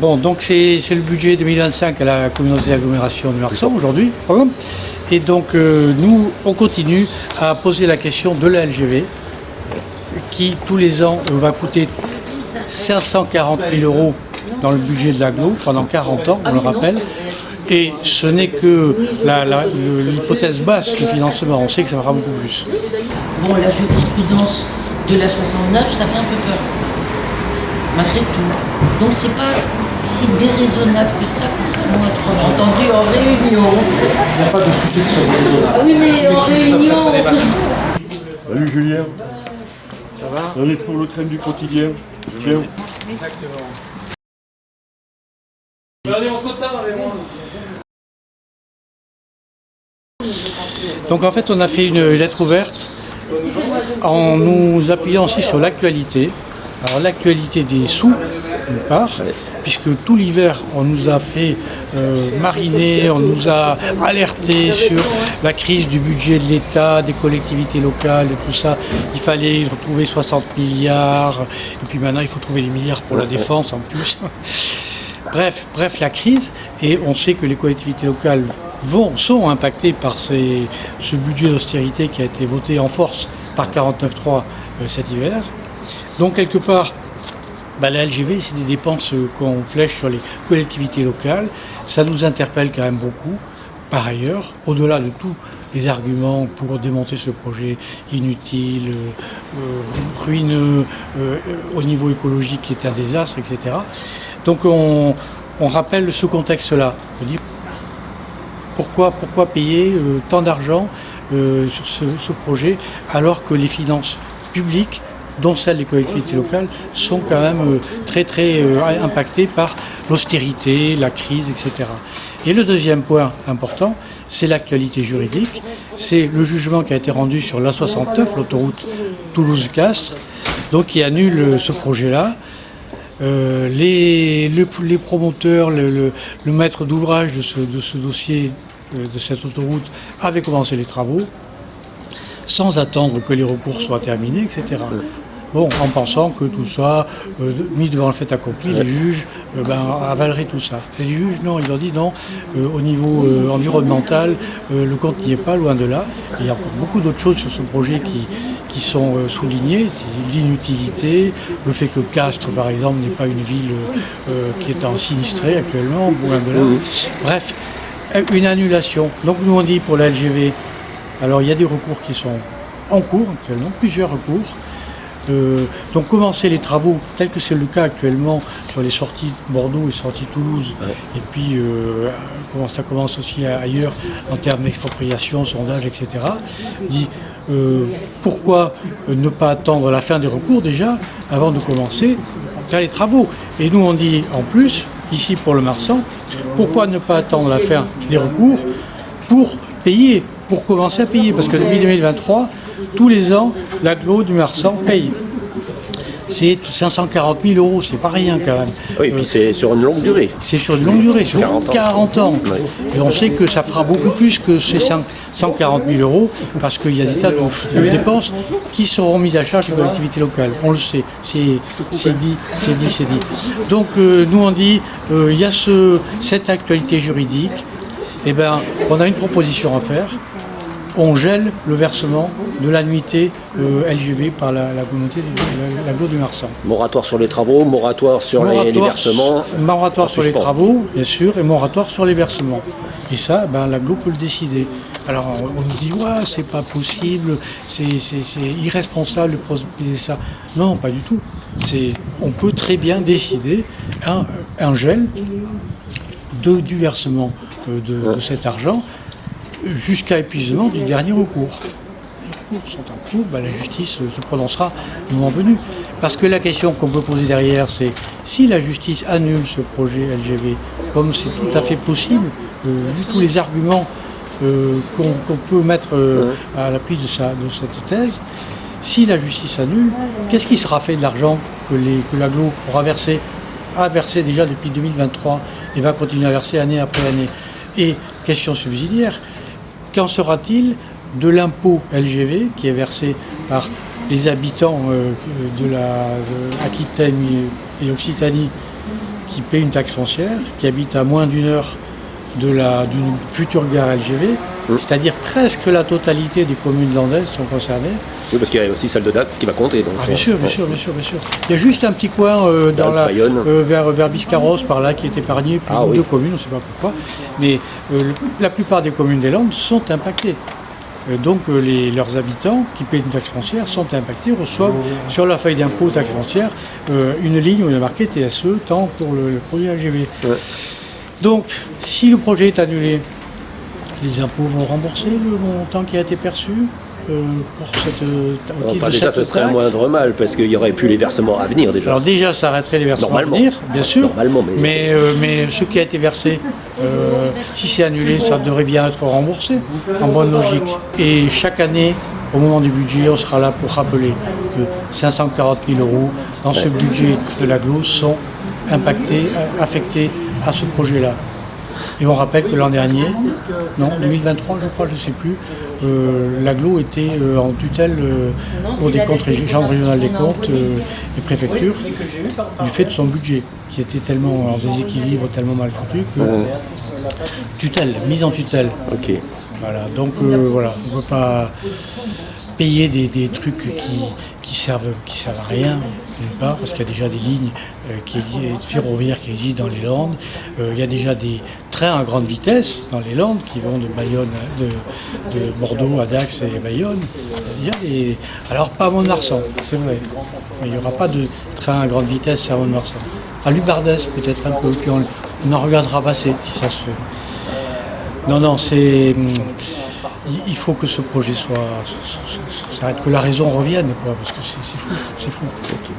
Bon, donc c'est le budget 2025 à la communauté d'agglomération du Marsan aujourd'hui. Et donc nous, on continue à poser la question de la LGV qui, tous les ans, va coûter 540 000 € dans le budget de l'agglo pendant 40 ans, on le rappelle. Et ce n'est que l'hypothèse basse du financement. On sait que ça fera beaucoup plus. Bon, la jurisprudence de la 69, ça fait un peu peur, malgré tout. Donc c'est pas si déraisonnable que ça, contrairement à ce qu'on a entendu en réunion. Il n'y a pas de sujet sur déraisonnable. Ah oui, mais en réunion... Salut Julien. Ça va? On est pour le train du quotidien. Tiens. Exactement. Donc en fait, on a fait une lettre ouverte en nous appuyant aussi sur l'actualité. Alors l'actualité des sous, d'une part, puisque tout l'hiver, on nous a fait mariner, on nous a alerté sur la crise du budget de l'État, des collectivités locales et tout ça. Il fallait retrouver 60 milliards, et puis maintenant il faut trouver des milliards pour la défense en plus. Bref, la crise, et on sait que les collectivités locales sont impactées par ce budget d'austérité qui a été voté en force par 49.3 cet hiver. Donc quelque part, la LGV, c'est des dépenses qu'on flèche sur les collectivités locales. Ça nous interpelle quand même beaucoup. Par ailleurs, au-delà de tous les arguments pour démonter ce projet inutile, ruineux, au niveau écologique qui est un désastre, etc. Donc on rappelle ce contexte-là. On dit pourquoi payer tant d'argent sur ce projet alors que les finances publiques, dont celles des collectivités locales, sont quand même très impactées par l'austérité, la crise, etc. Et le deuxième point important, c'est l'actualité juridique. C'est le jugement qui a été rendu sur l'A69, l'autoroute Toulouse-Castres, donc qui annule ce projet-là. Les promoteurs, le maître d'ouvrage de ce dossier, de cette autoroute, avaient commencé les travaux sans attendre que les recours soient terminés, etc. Bon, en pensant que tout ça, mis devant le fait accompli, les juges avaleraient tout ça. Et les juges, non, ils ont dit non, au niveau environnemental, le compte n'y est pas, loin de là. Et il y a encore beaucoup d'autres choses sur ce projet qui sont soulignées, l'inutilité, le fait que Castres, par exemple, n'est pas une ville qui est en sinistrée actuellement, loin de là. Bref, une annulation. Donc nous on dit pour la LGV, alors il y a des recours qui sont en cours actuellement, plusieurs recours. Donc commencer les travaux, tel que c'est le cas actuellement sur les sorties Bordeaux et sorties Toulouse, et puis ça commence aussi ailleurs en termes d'expropriation, sondage, etc. Dit pourquoi ne pas attendre la fin des recours déjà avant de commencer à faire les travaux. Et nous on dit en plus, ici pour le Marsan, pourquoi ne pas attendre la fin des recours pour payer, pour commencer à payer, parce que depuis 2023, tous les ans, l'agglo du Marsan paye. C'est 540 000 €, c'est pas rien quand même. Oui, et puis c'est sur une longue durée. C'est sur une longue durée, sur 40 ans. Oui. Et on sait que ça fera beaucoup plus que ces 140 000 €, parce qu'il y a des tas de dépenses qui seront mises à charge des collectivités locales. On le sait, c'est dit. Donc nous on dit, il y a cette actualité juridique, on a une proposition à faire. On gèle le versement de l'annuité LGV par la communauté de l'agglo du Marsan. Moratoire sur les travaux, moratoire sur les versements. Moratoire sur les travaux, bien sûr, et moratoire sur les versements. Et ça, l'agglo peut le décider. Alors on nous dit, ouais, c'est pas possible, c'est irresponsable de procéder ça. Non, pas du tout. On peut très bien décider un gel du versement de cet argent, jusqu'à épuisement du dernier recours. Les recours sont en cours, la justice se prononcera le moment venu. Parce que la question qu'on peut poser derrière, c'est si la justice annule ce projet LGV, comme c'est tout à fait possible, vu tous les arguments qu'on peut mettre à l'appui de cette thèse, si la justice annule, qu'est-ce qui sera fait de l'argent que l'agglo a versé déjà depuis 2023 et va continuer à verser année après année? Et question subsidiaire, qu'en sera-t-il de l'impôt LGV qui est versé par les habitants de Aquitaine et Occitanie qui paient une taxe foncière, qui habitent à moins d'1 heure d'une future gare LGV, c'est-à-dire presque la totalité des communes landaises sont concernées. Oui, parce qu'il y a aussi celle de Dax qui va compter. Donc, Bien sûr. Il y a juste un petit coin vers Biscarrosse, par là, qui est épargné, puis deux communes, on ne sait pas pourquoi. Mais la plupart des communes des Landes sont impactées. Donc leurs habitants qui paient une taxe foncière sont impactés, reçoivent sur la feuille d'impôt taxe foncière une ligne où il est marqué TSE, tant pour le produit LGV. Ouais. Donc, si le projet est annulé, les impôts vont rembourser le montant qui a été perçu pour déjà, ce serait un moindre mal, parce qu'il y aurait plus les versements à venir déjà. Alors déjà, ça arrêterait les versements à venir, bien sûr. Mais ce qui a été versé, si c'est annulé, ça devrait bien être remboursé, en bonne logique. Et chaque année, au moment du budget, on sera là pour rappeler que 540 000 € dans ce budget de l'agglo sont affectés à ce projet-là. Et on rappelle que l'an dernier, 2023 je crois, je ne sais plus, l'agglo était en tutelle pour des comptes Chambre régionale des comptes et préfectures du fait de son budget qui était tellement en déséquilibre, tellement mal foutu que mise en tutelle. Okay. Voilà, donc on ne peut pas payer des trucs qui servent à rien, d'une part, parce qu'il y a déjà des lignes ferroviaires qui existent dans les Landes. Il y a déjà des trains à grande vitesse dans les Landes qui vont de Bayonne, de Bordeaux à Dax et Bayonne. Alors pas à Mont-de-Marsan, c'est vrai, mais il n'y aura pas de train à grande vitesse à Mont-de-Marsan. À Lubardès peut-être un peu, puis on en regardera passer si ça se fait. Non, il faut que ce projet s'arrête, que la raison revienne, parce que c'est fou. Okay.